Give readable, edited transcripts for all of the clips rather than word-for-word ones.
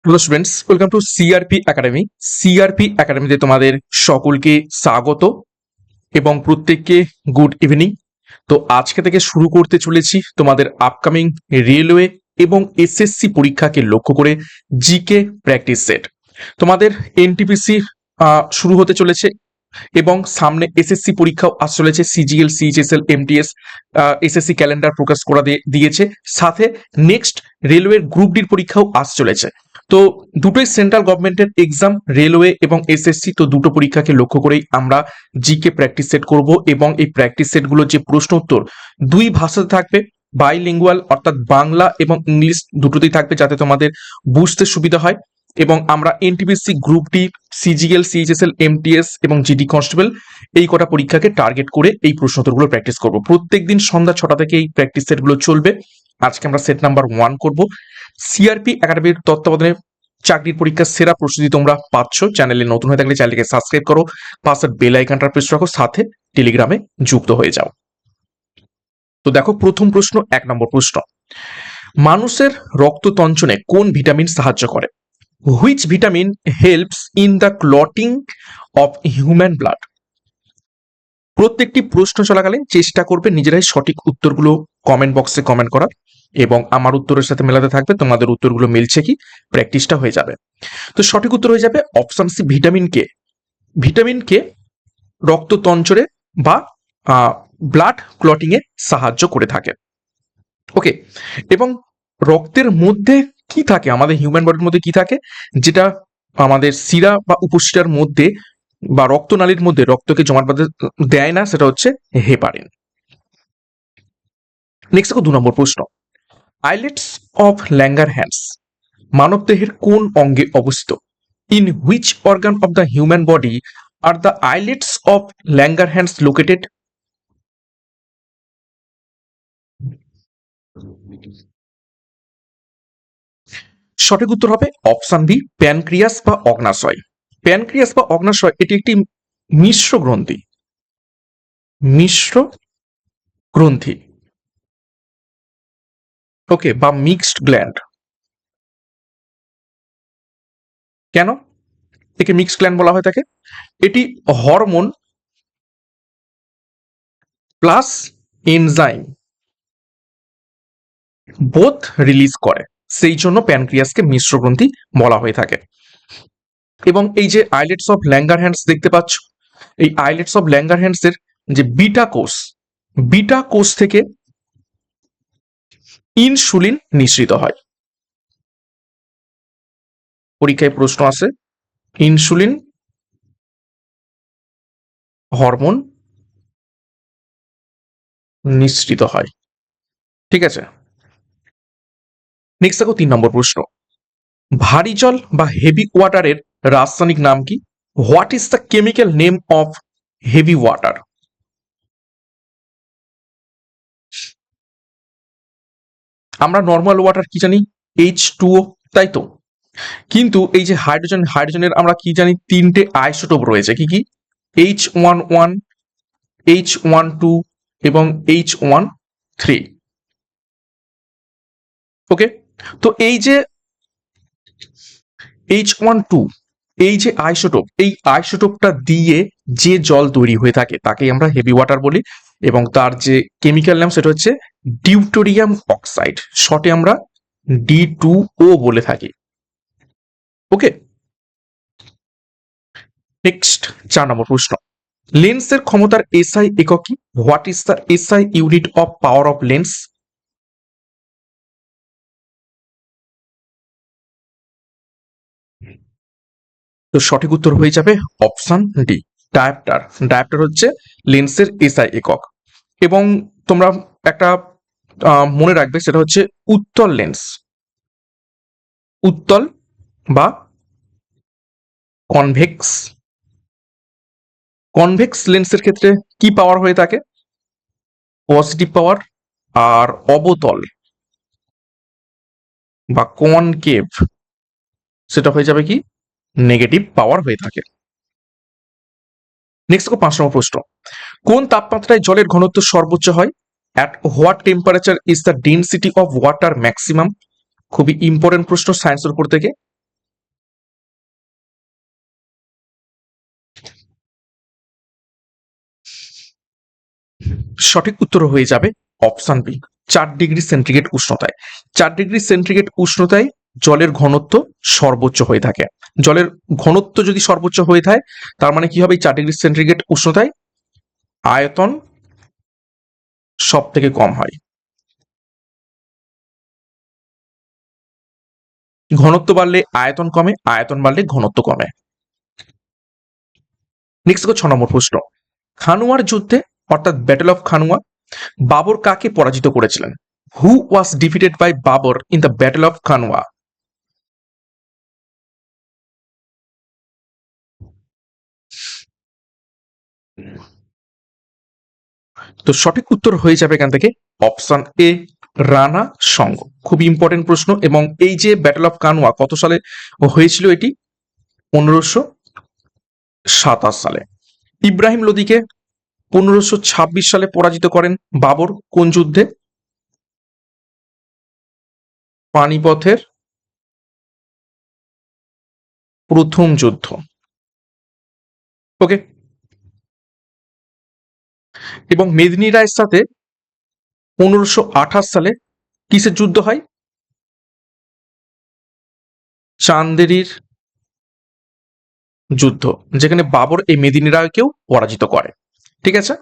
Hello students, welcome to CRP academy. CRP একাডেমিতে তোমাদের সকলকে স্বাগত এবং প্রত্যেককে গুড ইভিনিং। তো আজকে থেকে শুরু করতে চলেছি তোমাদের আপকামিং রেলওয়ে এবং এসএসসি পরীক্ষাকে লক্ষ্য করে জিকে প্র্যাকটিস সেট। তোমাদের এনটিপিসি শুরু হতে চলেছে এবং সামনে এসএসসি পরীক্ষাও আসতে চলেছে। CGL, CHSL, MTS SSC calendar প্রকাশ করা দিয়েছে। সাথে নেক্সট রেলওয়ের গ্রুপ ডির পরীক্ষাও আসতে চলেছে। তো দুটোই সেন্ট্রাল গভর্নমেন্টের এক্সাম, রেলওয়ে এবং এসএসসি। তো দুটো পরীক্ষাকে লক্ষ্য করেই আমরা জিকে প্র্যাকটিস সেট করব এবং এই প্র্যাকটিস সেটগুলোর যে প্রশ্ন উত্তর দুই ভাষাতে থাকবে, বাইলিঙ্গুয়াল অর্থাৎ বাংলা এবং ইংলিশ দুটোতেই থাকবে, যাতে তোমাদের বুঝতে সুবিধা হয়। এবং আমরা NTPC, group D, CGL, CHSL, MTS এবং জিডি কনস্টেবল এই কটা পরীক্ষাকে টার্গেট করে এই প্রশ্ন উত্তরগুলো প্র্যাকটিস করব। প্রত্যেকদিন সন্ধ্যা 6টা থেকে এই প্র্যাকটিস সেটগুলো চলবে। আজকে আমরা সেট নাম্বার 1 করব। সিআরপি একাডেমির তত্ত্বাবধানে চাকরির পরীক্ষার সেরা প্রস্তুতি তোমরা পাচ্ছ। চ্যানেলে নতুন হয়ে থাকলে চ্যানেলকে সাবস্ক্রাইব করো, পাশের বেল আইকনটা প্রেস রাখো, সাথে টেলিগ্রামে যুক্ত হয়ে যাও। তো দেখো, প্রথম প্রশ্ন, 1 নম্বর প্রশ্ন, মানুষের রক্ততঞ্চনে কোন ভিটামিন সাহায্য করে? Which vitamin helps in the clotting of human blood? প্রত্যেকটি প্রশ্ন চলাকালীন চেষ্টা করবে নিজেরাই সঠিক উত্তরগুলো কমেন্ট বক্সে কমেন্ট করার, এবং আমার উত্তরের সাথে মেলাতে থাকবে। তোমাদের উত্তরগুলো মিলছে কি, প্র্যাকটিসটা হয়ে যাবে। তো সঠিক উত্তর হয়ে যাবে option C, vitamin K. Vitamin K রক্ততঞ্চরে বা ব্লাড ক্লটিং এ সাহায্য করে থাকে। ওকে, এবং রক্তের মধ্যে কি থাকে, আমাদের হিউম্যান বডির মধ্যে কি থাকে, যেটা আমাদের শিরা বা উপশিরার মধ্যে বা রক্তনালীর মধ্যে রক্তকে জমাট বাঁধতে দেয় না, সেটা হচ্ছে হেপারিন। নেক্সট দেখো 2 নম্বর প্রশ্ন, আইলেটস অফ ল্যাঙ্গারহ্যান্স মানবদেহের কোন অঙ্গে অবস্থিত? In which organ of the human body are the islets of Langerhans located? সঠিক উত্তর হবে অপশন বি, প্যানক্রিয়াস বা অগ্নাশয়। প্যানক্রিয়াস বা অগ্নাশয় এটি একটি মিশ্র গ্রন্থি। মিশ্র গ্রন্থি, ওকে, বা মিক্সড গ্ল্যান্ড। কেন একে মিক্সড গ্ল্যান্ড বলা হয় থাকে? এটি hormone plus enzyme both release করে, সেই জন্য প্যানক্রিয়াসকে মিশ্র গ্রন্থি বলা হয়ে থাকে। এবং এই যে আইলেটস অফ ল্যাঙ্গারহ্যান্স দেখতে পাচ্ছ, এই আইলেটস অফ ল্যাঙ্গারহ্যান্স এর যে বিটা কোষ থেকে ইনসুলিন নিঃসৃত হয়। পরীক্ষায় প্রশ্ন আসে, ইনসুলিন হরমোন নিঃসৃত হয়। ঠিক আছে, নেক্সট দেখো 3 নম্বর প্রশ্ন, ভারী জল বা হেভি ওয়াটারের রাসায়নিক নাম কি? What is the chemical name of heavy water? আমরা নর্মাল ওয়াটার কি জানি, H2O, তাই তো? কিন্তু এই যে হাইড্রোজেনের আমরা কি জানি, 3টে আইসোটোপ রয়েছে। কি কি? H11, H12 এবং H13। ওকে, তো এই যে H12, এই যে আইসোটোপ, এই আইসোটোপটা দিয়ে যে জল তৈরি হয়ে থাকে তাকেই আমরা হেভি ওয়াটার বলি। এবং তার যে কেমিক্যাল নাম সেটা হচ্ছে ডিউটোরিয়াম অক্সাইড, শর্টে আমরা D2O বলে থাকি। ওকে, নেক্সট 4 নম্বর প্রশ্ন, লেন্সের ক্ষমতার এসআই একক কি? What is the SI unit of power of lens? তো সঠিক উত্তর হয়ে যাবে অপশন ডি, ডায়াপ্টার। ডায়াপ্টার হচ্ছে লেন্সের এসআই একক। এবং তোমরা একটা মনে রাখবে, সেটা হচ্ছে উত্তল লেন্স। উত্তল বা কনভেক্স, কনভেক্স লেন্সের ক্ষেত্রে কি পাওয়ার হয়ে থাকে? পজিটিভ পাওয়ার। আর অবতল বা কনকেভ, সেটা হয়ে যাবে কি, নেগেটিভ পাওয়ার হয়ে থাকে। নেক্সট 5 নম্বর প্রশ্ন, কোন তাপমাত্রায় জলের ঘনত্ব সর্বোচ্চ হয়? At what temperature is the density of water maximum? খুবই ইম্পর্টেন্ট প্রশ্ন সায়েন্সের উপর থেকে। সঠিক উত্তর হয়ে যাবে অপশন বি, 4 ডিগ্রি সেন্টিগ্রেড উষ্ণতায়। 4 ডিগ্রি সেন্টিগ্রেড উষ্ণতায় জলের ঘনত্ব সর্বোচ্চ হয়ে থাকে। জলের ঘনত্ব যদি সর্বোচ্চ হয়ে থাকে তার মানে কি হবে, 4 ডিগ্রি সেন্টিগ্রেড উষ্ণতায় আয়তন সব থেকে কম হয়। ঘনত্ব বাড়লে আয়তন কমে, আয়তন বাড়লে ঘনত্ব কমে। নেক্সট 6 নম্বর প্রশ্ন, খানুয়ার যুদ্ধে অর্থাৎ ব্যাটল অফ খানুয়া বাবর কাকে পরাজিত করেছিলেন? Who was defeated by Babur in the battle of Khanwa? তো সঠিক উত্তর হয়ে যাবে এখান থেকে অপশন এ, রানা সঙ্গ। খুবই ইম্পর্টেন্ট প্রশ্ন। এবং এই যে ব্যাটল অফ কানুয়া কত সালে হয়েছিল? এটি 1527 সালে। ইব্রাহিম লোদিকে 1526 সালে পরাজিত করেন বাবর কোন যুদ্ধে? পানিপথের প্রথম যুদ্ধ। ওকে। এবং মেদিনী রায়ের সাথে 1528 সালে কিসের যুদ্ধ হয়? চান্দেরির যুদ্ধ, যেখানে বাবর এই মেদিনী রায়কেও পরাজিত করে। ঠিক আছে।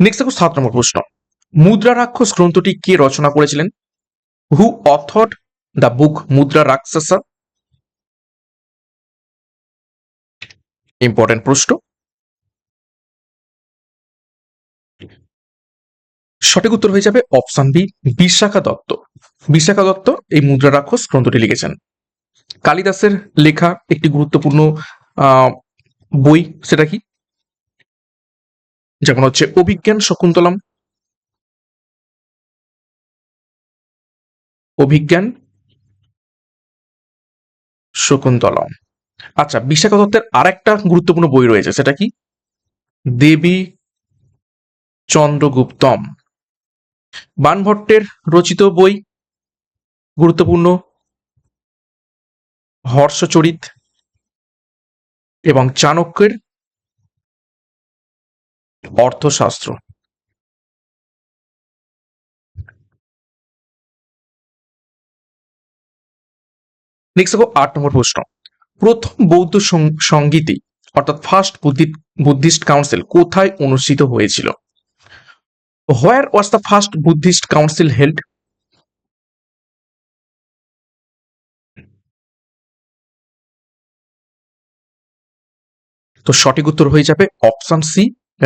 নেক্সট দেখো 7 নম্বর প্রশ্ন, মুদ্রা রাক্ষস গ্রন্থটি কে রচনা করেছিলেন? হু অথর্ড দ্য বুক মুদ্রা রাক্ষসা? ইম্পর্টেন্ট প্রশ্ন। সঠিক উত্তর হয়ে যাবে অপশন বি, বিশাখা দত্ত। বিশাখা দত্ত এই মুদ্রা রাক্ষস গ্রন্থটি লিখেছেন। কালিদাসের লেখা একটি গুরুত্বপূর্ণ বই, সেটা কি? যেমন হচ্ছে অভিজ্ঞান শকুন্তলম, অভিজ্ঞান শকুন্তলম। আচ্ছা, বিশাখা দত্তের আরেকটা গুরুত্বপূর্ণ বই রয়েছে, সেটা কি? দেবী চন্দ্রগুপ্তম। বাণভট্টের রচিত বই গুরুত্বপূর্ণ হর্ষচরিত। এবং চাণক্যের অর্থশাস্ত্র। নেক্সট দেখো 8 নম্বর প্রশ্ন, প্রথম বৌদ্ধ সঙ্গীতি অর্থাৎ ফার্স্ট বুদ্ধিস্ট কাউন্সিল কোথায় অনুষ্ঠিত হয়েছিল? Where was the first Buddhist council held? তো সঠিক উত্তর হয়ে যাবে অপশন সি,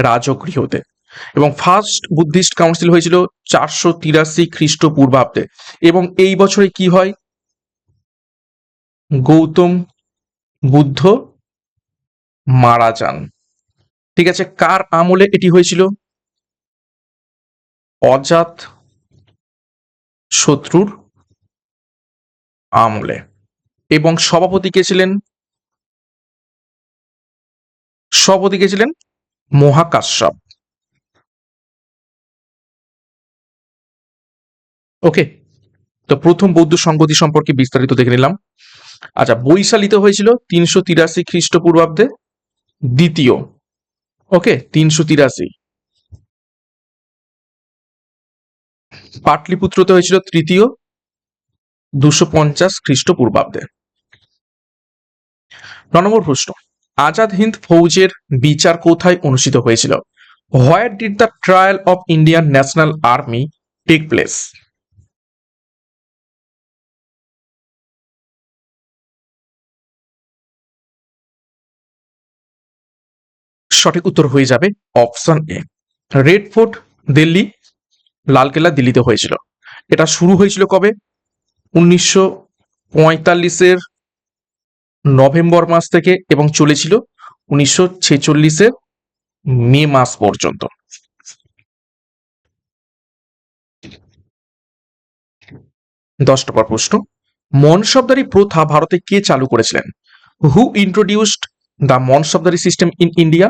রাজগৃহতে। এবং ফার্স্ট বুদ্ধিস্ট কাউন্সিল হয়েছিল 483 খ্রিস্টপূর্বাব্দে। এবং এই বছরে কি হয়? গৌতম বুদ্ধ মারা যান। ঠিক আছে। কার আমলে এটি হয়েছিল? অজাত শত্রুর আমলে। এবং সভাপতি কে ছিলেন? সভাপতি কে ছিলেন? মহাকাশ্যপ। ওকে। তো প্রথম বৌদ্ধ সংগতি সম্পর্কে বিস্তারিত দেখে নিলাম। আচ্ছা, বৈশালিত হয়েছিল 383 খ্রিস্টপূর্বাব্দে, দ্বিতীয়। ওকে, 383। পাটলিপুত্রতে হয়েছিল তৃতীয়, 250 খ্রিস্টপূর্বাব্দে। 9 নম্বর প্রশ্ন, আজাদ হিন্দ ফৌজের বিচার কোথায় অনুষ্ঠিত হয়েছিল? Where did the trial of Indian National Army take place? সঠিক উত্তর হয়ে যাবে option A, Red Fort Delhi, Lal Qila দিল্লিতে হয়েছিল। এটা শুরু হয়েছিল কবে? 1945-এর নভেম্বর মাস থেকে এবং চলেছিল 1946-এর মে মাস পর্যন্ত। 10 নম্বর প্রশ্ন, মনসবদারি প্রথা ভারতে কে চালু করেছিলেন? Who introduced the mansabdari system in India?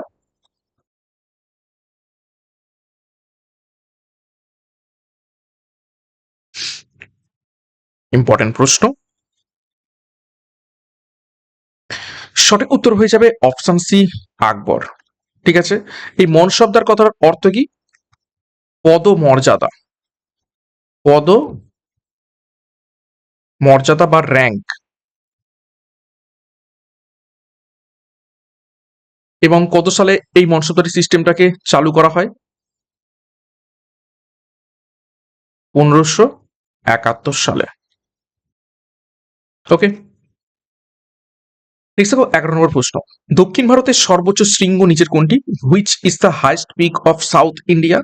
Important প্রশ্ন। সঠিক উত্তর হয়ে যাবে অপশন সি, আকবর। ঠিক আছে, এই মন শব্দের কথার অর্থ কি? পদমর্যাদা, পদ মর্যাদা বা র্যাঙ্ক। এবং কত সালে এই মন শব্দটি সিস্টেমটাকে চালু করা হয়? 1571 সালে। ওকে, নেক্সট দেখো 11 নম্বর প্রশ্ন। দক্ষিণ ভারতের সর্বোচ্চ শৃঙ্গ নিচের কোনটি? Which is the highest peak of South India?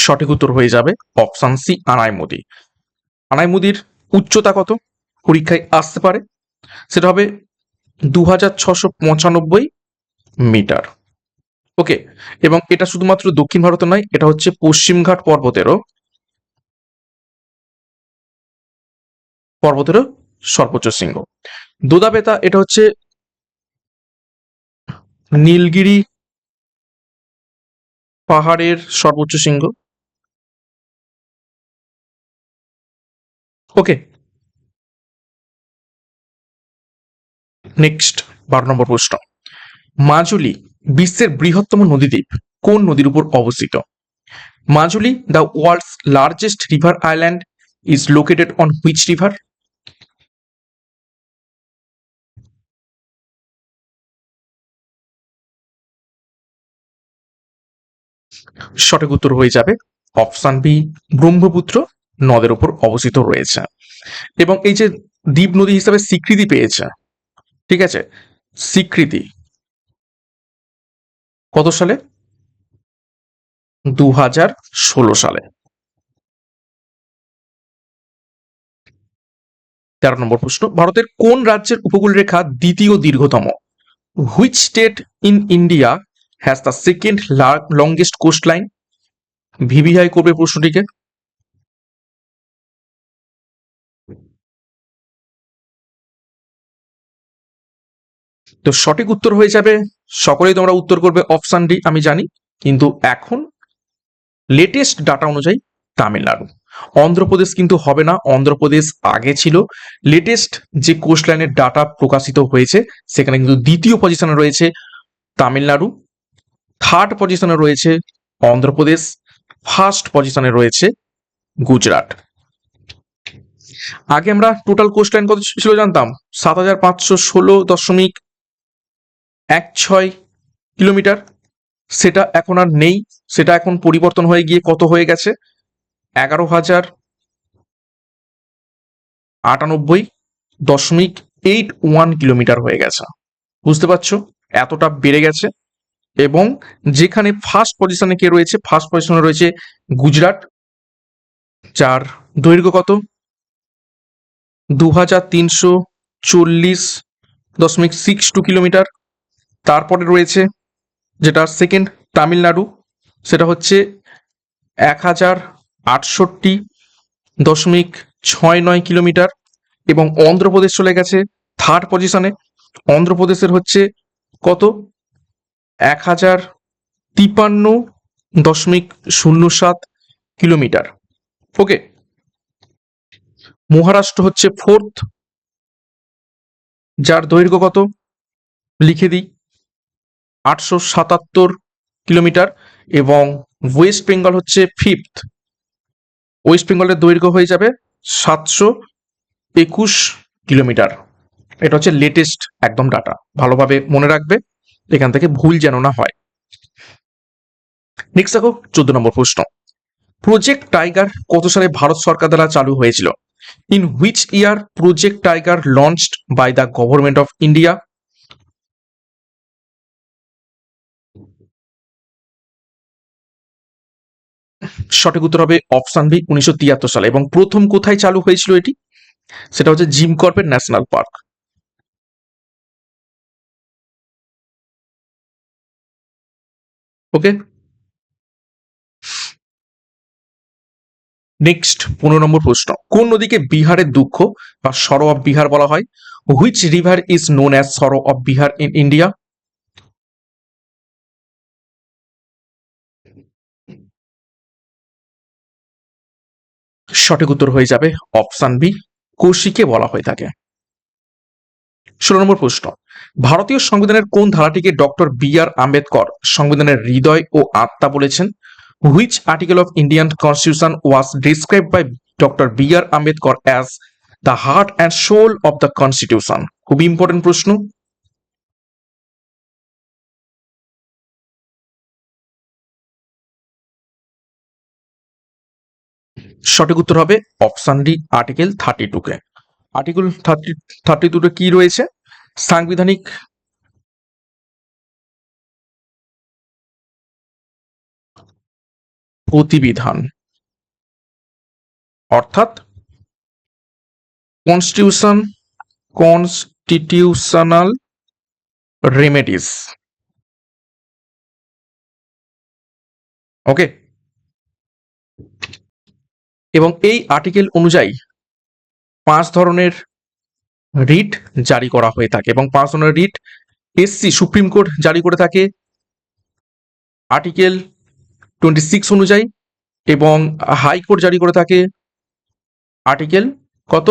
সঠিক উত্তর হয়ে যাবে অপশন সি, আনাইমুদি। আনাইমুদির উচ্চতা কত পরীক্ষায় আসতে পারে? সেটা হবে 2695 মিটার। ওকে, এবং এটা শুধুমাত্র দক্ষিণ ভারতের নয়, এটা হচ্ছে পশ্চিমঘাট পর্বতেরও সর্বোচ্চ শৃঙ্গ। দোদাবেতা, এটা হচ্ছে নীলগিরি পাহাড়ের সর্বোচ্চ শৃঙ্গ। ওকে, নেক্সট 12 নম্বর প্রশ্ন। মাজুলি বিশ্বের বৃহত্তম নদীদ্বীপ কোন নদীর উপর অবস্থিত? Majuli, the world's largest river island, is located on which river? সঠিক উত্তর হয়ে যাবে অপশন বি, ব্রহ্মপুত্র নদের উপর অবস্থিত রয়েছে। এবং এই যে দ্বীপ নদী হিসাবে স্বীকৃতি পেয়েছে, ঠিক আছে, স্বীকৃতি কত সালে? 2016 সালে। 13 নম্বর প্রশ্ন। ভারতের কোন রাজ্যের উপকূল রেখা দ্বিতীয় দীর্ঘতম? Which state in India has the second longest coast line? VVI করবে প্রশ্নটিকে। তো সঠিক উত্তর হয়ে যাবে, সকলেই তোমরা উত্তর করবে অপশন ডি আমি জানি, কিন্তু এখন লেটেস্ট ডাটা অনুযায়ী তামিলনাড়ু। অন্ধ্রপ্রদেশ কিন্তু হবে না, অন্ধ্রপ্রদেশ আগে ছিল। লেটেস্ট যে কোস্ট লাইনের ডাটা প্রকাশিত হয়েছে সেখানে কিন্তু দ্বিতীয় পজিশনে রয়েছে তামিলনাড়ু, থার্ড পজিশনে রয়েছে অন্ধ্রপ্রদেশ, ফার্স্ট পজিশনে রয়েছে গুজরাট। আগে আমরা টোটাল কোস্ট লাইন কত ছিল জানতাম? 7516.16 কিলোমিটার। সেটা এখন আর নেই, সেটা এখন পরিবর্তন হয়ে গিয়ে কত হয়ে গেছে? 11,098.81 কিলোমিটার হয়ে গেছে। বুঝতে পারছো এতটা বেড়ে গেছে। এবং যেখানে ফার্স্ট পজিশনে কে রয়েছে? ফার্স্ট পজিশনে রয়েছে গুজরাট, যার দৈর্ঘ্য কত? 2340.62 কিলোমিটার। তারপরে রয়েছে যেটা সেকেন্ড তামিলনাড়ু, সেটা হচ্ছে 1068.69 কিলোমিটার। এবং অন্ধ্রপ্রদেশ চলে গেছে থার্ড পজিশনে। অন্ধ্রপ্রদেশের হচ্ছে কত? 1053.07 কিলোমিটার। ওকে, মহারাষ্ট্র হচ্ছে ফোর্থ, যার দৈর্ঘ্য কত লিখে দিই, 877 কিলোমিটার। এবং ওয়েস্ট বেঙ্গল হচ্ছে ফিফথ, ওয়েস্ট বেঙ্গলের দৈর্ঘ্য হয়ে যাবে 721 কিলোমিটার। এটা হচ্ছে লেটেস্ট একদম ডাটা, ভালোভাবে মনে রাখবে, এখান থেকে ভুল যেন না হয়। নেক্সট দেখো 14 নম্বর প্রশ্ন। প্রজেক্ট টাইগার কত সালে ভারত সরকার দ্বারা চালু হয়েছিল? In which year Project Tiger launched by the government of India? সঠিক উত্তর হবে অপশন বি, 1973 সালে। এবং প্রথম কোথায় চালু হয়েছিল এটি? সেটা হচ্ছে জিম কর্বেট ন্যাশনাল পার্ক। ওকে, নেক্সট 15 নম্বর প্রশ্ন। কোন নদীকে বিহারের দুঃখ বা সরো অফ বিহার বলা হয়? Which river is known as sorrow of Bihar in India? সঠিক উত্তর হয়ে যাবে অপশন বি, কোশিকে বলা হয়ে থাকে। 16 নম্বর প্রশ্ন, ভারতীয় সংবিধানের কোন ধারাটিকে ডক্টর বি আর আম্বেদকর সংবিধানের হৃদয় ও আত্মা বলেছেন? Which article of Indian constitution was described by doctor B R Ambedkar as the heart and soul of the constitution? খুবই ইম্পর্টেন্ট প্রশ্ন। সঠিক উত্তর হবে অপশন ডি, আর্টিকেল 32 কে। আর্টিকেল 32 কি রয়েছে? সাংবিধানিক প্রতিবিধান, অর্থাৎ কনস্টিটিউশনাল রেমেডিস। ওকে, এবং এই আর্টিকেল অনুযায়ী 5 ধরনের রিট জারি করা হয়ে থাকে, এবং 5 ধরনের রিট এসসি সুপ্রিম কোর্ট জারি করে থাকে আর্টিকেল 26 অনুযায়ী, এবং হাইকোর্ট জারি করে থাকে আর্টিকেল কত,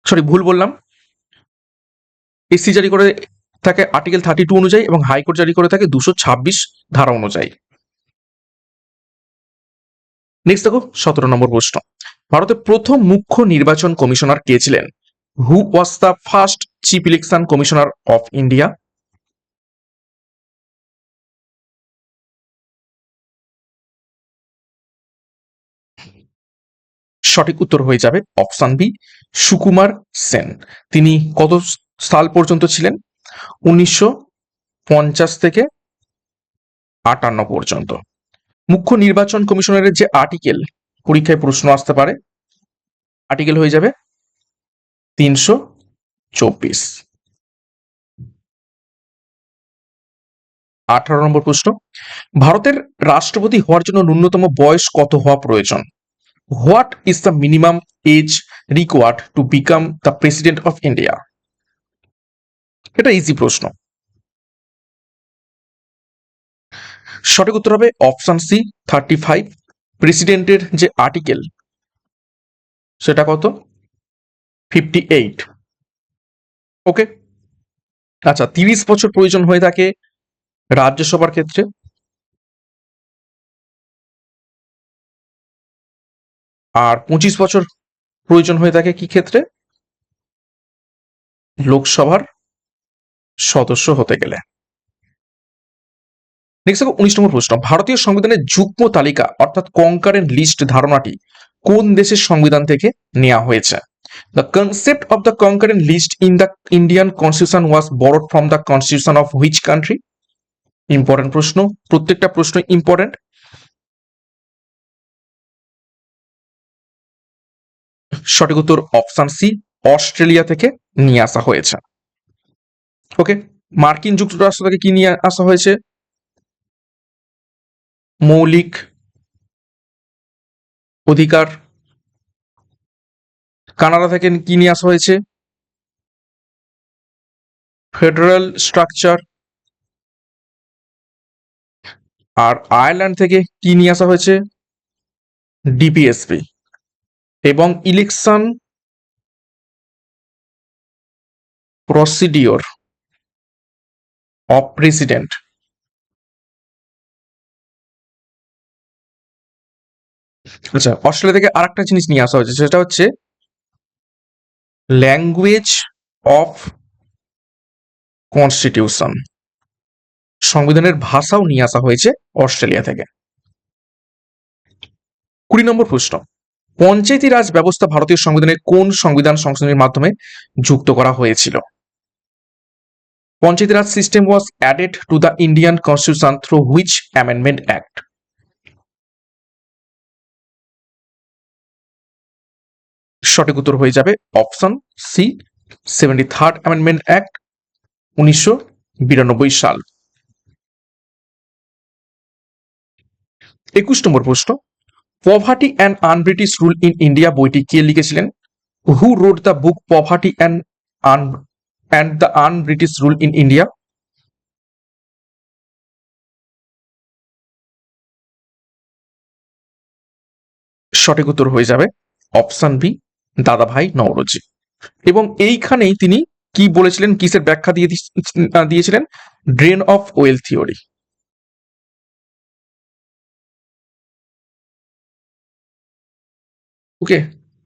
সরি ভুল বললাম, এসসি জারি করে থাকে আর্টিকেল 32 অনুযায়ী, এবং হাইকোর্ট জারি করে থাকে 226 ধারা অনুযায়ী। নেক্সট দেখো 17 নম্বর প্রশ্ন, ভারতের প্রথম মুখ্য নির্বাচন কমিশনার কে ছিলেন? Who was the first chief election commissioner of India? সঠিক উত্তর হয়ে যাবে অপশন বি, সুকুমার সেন। তিনি কত সাল পর্যন্ত ছিলেন? 1950 থেকে 58 পর্যন্ত। মুখ্য নির্বাচন কমিশনারের যে আর্টিকেল, পরীক্ষায় প্রশ্ন আসতে পারে, আর্টিকেল হয়ে যাবে 324। 18 নম্বর প্রশ্ন, ভারতের রাষ্ট্রপতি হওয়ার জন্য ন্যূনতম বয়স কত হওয়া প্রয়োজন? What is the minimum age required to become the president of India? এটা ইজি প্রশ্ন। সঠিক উত্তর হবে অপশন সি, 35। প্রেসিডেন্টের যে আর্টিকেল সেটা কত? 58। ওকে, আচ্ছা, 30 বছর প্রয়োজন হয়ে থাকে রাজ্যসভার ক্ষেত্রে, আর 25 বছর প্রয়োজন হয়ে থাকে কি ক্ষেত্রে? লোকসভার সদস্য হতে গেলে। নেক্সট দেখো 19 নম্বর প্রশ্ন, ভারতীয় সংবিধানের যুগ্ম তালিকা অর্থাৎ কনকারেন্ট লিস্ট ধারণাটি কোন দেশের সংবিধান থেকে নেওয়া হয়েছে? The concept of the concurrent list in the Indian constitution was borrowed from the constitution of which country? Important প্রশ্ন, প্রত্যেকটা প্রশ্ন ইম্পর্টেন্ট। সঠিক উত্তর অপশন সি, অস্ট্রেলিয়া থেকে নিয়ে আসা হয়েছে। ওকে, মার্কিন যুক্তরাষ্ট্র থেকে কি নিয়ে আসা হয়েছে? মৌলিক অধিকার। কানাডা থেকে কি নিয়ে আসা হয়েছে? Federal structure. আর আয়ারল্যান্ড থেকে কি নিয়ে আসা হয়েছে? ডিপিএসপি। এবং ইলেকশন প্রসিডিওর অফ প্রেসিডেন্ট। আচ্ছা, অস্ট্রেলিয়া থেকে আরেকটা জিনিস নিয়ে আসা হয়েছে, সেটা হচ্ছে ল্যাঙ্গুয়েজ অফ কনস্টিটিউশন। সংবিধানের ভাষাও নিয়ে আসা হয়েছে অস্ট্রেলিয়া থেকে। 20 নম্বর প্রশ্ন, পঞ্চায়েতি রাজ ব্যবস্থা ভারতীয় সংবিধানের কোন সংবিধান সংশোধনীর মাধ্যমে যুক্ত করা হয়েছিল? Panchayati Raj system was added to the Indian constitution through which amendment act? সঠিক উত্তর হয়ে যাবে option C, 73rd amendment act, 1992 সাল। 21 নম্বর প্রশ্ন, poverty and un-British rule in India বইটি কে লিখেছিলেন? Who wrote the book poverty and the un-British rule in India? সঠিক উত্তর হয়ে যাবে অপশন বি, দাদাভাই নওরোজি। এবং এইখানেই তিনি কি বলেছিলেন, কিসের ব্যাখ্যা দিয়েছিলেন? Drain of wealth theory. Okay,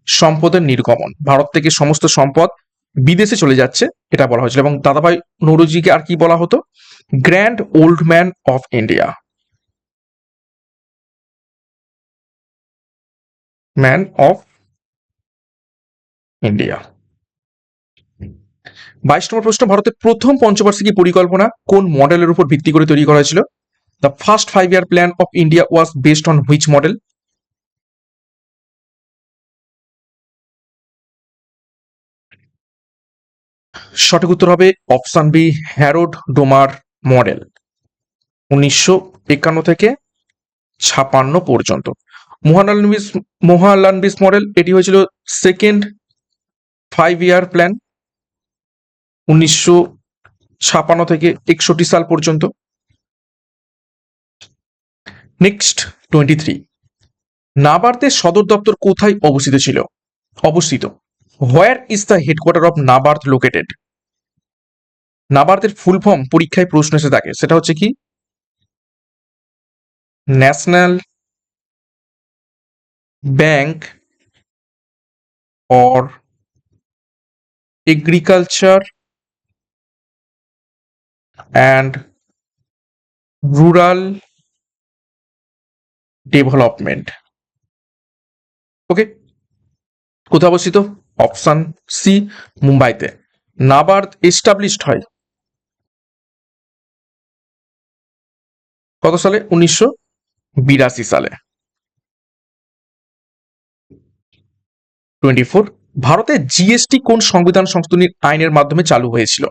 সম্পদের নির্গমন, ভারত থেকে সমস্ত সম্পদ বিদেশে চলে যাচ্ছে, এটা বলা হয়েছিল। এবং দাদাভাই নৌরোজিকে আর কি বলা হতো? Grand old man of India, man of India. 22 নম্বর প্রশ্ন, ভারতের প্রথম পঞ্চবার্ষিকী পরিকল্পনা কোন মডেলের উপর ভিত্তি করে তৈরি করা হয়েছিল? The first 5 year plan of India was based on which model? সঠিক উত্তর হবে option B, Harrod Domar model, 1951 থেকে 56 পর্যন্ত। মহালানবিস মহালানবিস মডেল, এটি হয়েছিল সেকেন্ড 5 year প্ল্যান, 1956 থেকে 61 সাল পর্যন্ত। নেক্সট 23, নাবার্ডের সদর দপ্তর কোথায় অবস্থিত? Where is the headquarter of NABARD located? নাবার্ডের ফুল ফর্ম পরীক্ষায় প্রশ্ন এসে থাকে, সেটা হচ্ছে কি? National bank or agriculture and rural development. Okay, কোথায় অবস্থিত? অপশন সি, মুম্বাইতে। নাবার্ড এস্টাবলিশড হয় কত সালে? 1982 সালে। 24, ভারতে জিএসটি কোন সংবিধান সংশোধনী আইনের মাধ্যমে চালু হয়েছিল?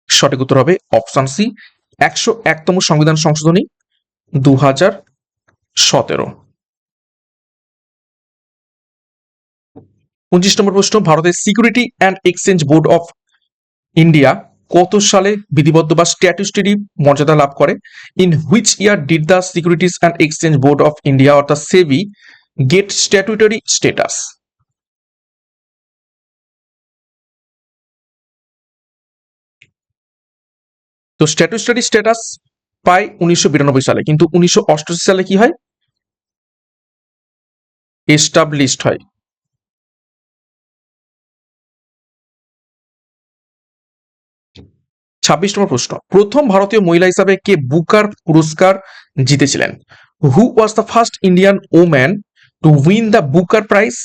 সঠিক উত্তর হবে অপশন সি, 101তম সংবিধান সংশোধনী, 2017। 25 নম্বর প্রশ্ন, ভারতের security and exchange board of India কত সালে বিধিবদ্ধ বা স্ট্যাটুটরি মর্যাদা লাভ করে? In which year did the securities and exchange board of India অর্থাৎ সেবি গেট স্ট্যাটুটরি স্ট্যাটাস? তো স্ট্যাটুটরি স্ট্যাটাস পায় 1992 সালে, কিন্তু 1988 সালে কি হয়? এস্টাবলিশড হয়। 26 নম্বর প্রশ্ন, প্রথম ভারতীয় মহিলা হিসাবে কে বুকার পুরস্কার জিতেছিলেন? Who was the first Indian woman to win the Booker prize?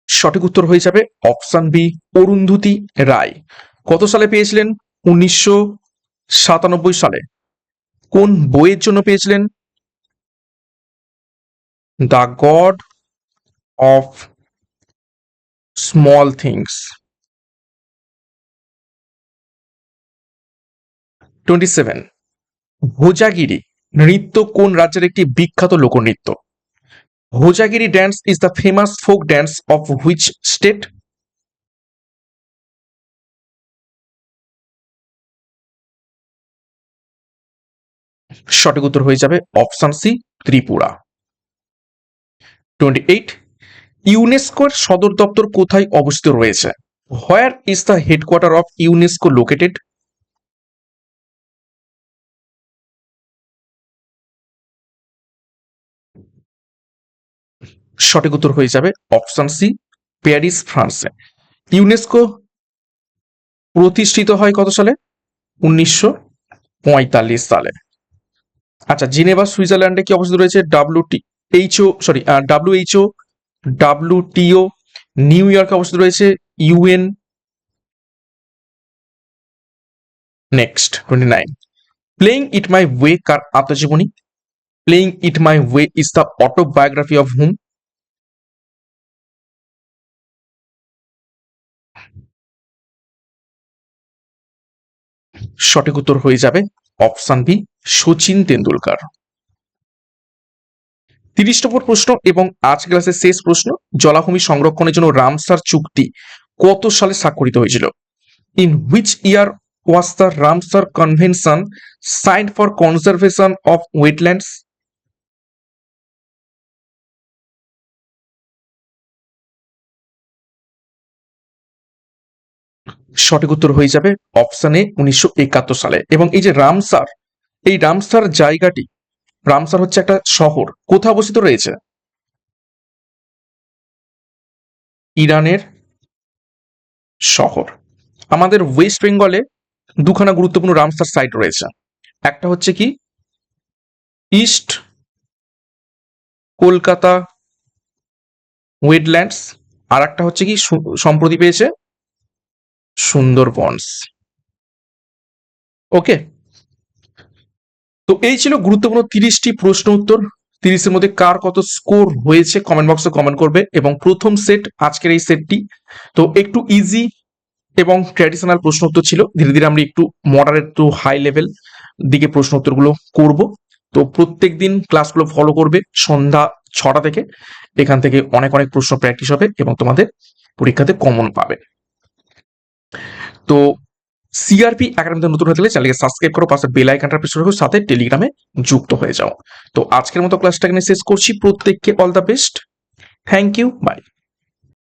সঠিক উত্তর হয়ে যাবে অপশন বি, অরুন্ধতী রায়। কত সালে পেয়েছিলেন? 1997 সালে। কোন বইয়ের জন্য পেয়েছিলেন? The god of small things. 27, Hojagiri নৃত্য কোন রাজ্যের একটি বিখ্যাত লোকনৃত্য? Hojagiri dance is the famous folk dance of which state? সঠিক উত্তর হয়ে যাবে অপশন সি, ত্রিপুরা। 28, ইউনেস্কোর সদর দপ্তর কোথায় অবস্থিত রয়েছে? হোয়ার is the headquarter of UNESCO located? সঠিক উত্তর হয়ে যাবে অপশন সি, প্যারিস, ফ্রান্সে। ইউনেস্কো প্রতিষ্ঠিত হয় কত সালে? 1945 সালে। আচ্ছা, জিনেভা সুইজারল্যান্ডে কি অবস্থিত রয়েছে? WHO, WTO. নিউ ইয়র্কে অবস্থিত রয়েছে UN. Next 29, playing it my way কার আত্মজীবনী? Playing it my way is the autobiography of whom? সঠিক উত্তর হয়ে যাবে option B, Sachin Tendulkar. 30 number প্রশ্ন এবং আজ ক্লাসের শেষ প্রশ্ন, জলাভূমি সংরক্ষণের জন্য রামসার চুক্তি কত সালে স্বাক্ষরিত হয়েছিল? In which year was the Ramsar convention signed for conservation of wetlands? সঠিক উত্তর হয়ে যাবে অপশন এ 1971 সালে। এবং এই যে রামসার, এই রামসার জায়গাটি, রামসার হচ্ছে একটা শহর, কোথায় অবস্থিত রয়েছে? ইরানের শহর। আমাদের ওয়েস্ট বেঙ্গলে দুখানা গুরুত্বপূর্ণ রামসার সাইট রয়েছে, একটা হচ্ছে কি ইস্ট কলকাতা ওয়েটল্যান্ডস, আর একটা হচ্ছে কি সম্প্রতি পেয়েছে সুন্দরবনস। ওকে, তো এই ছিল গুরুত্বপূর্ণ 30টি প্রশ্ন উত্তর। 30-এর মধ্যে কার কত স্কোর হয়েছে কমেন্ট বক্সে কমেন্ট করবে। এবং প্রথম সেট আজকের এই সেটটি তো একটু ইজি এবং ট্র্যাডিশনাল প্রশ্ন উত্তর ছিল। ধীরে ধীরে আমরা একটু মডারেট টু হাই লেভেল দিকে প্রশ্ন উত্তরগুলো করব। তো প্রত্যেক দিন ক্লাসগুলো ফলো করবে সন্ধ্যা 6টা থেকে। এখান থেকে অনেক অনেক প্রশ্ন প্র্যাকটিস হবে এবং তোমাদের পরীক্ষাতে কমন পাবে। তো সিআরপি একাডেমিতে নতুন হয়ে থাকলে চ্যানেলকে সাবস্ক্রাইব করো, পাশে বেল আইকনটা প্রেস করো, সাথে টেলিগ্রামে যুক্ত হয়ে যাও। তো আজকের মতো ক্লাসটা এখানে শেষ করছি। প্রত্যেককে all the best. Thank you, by.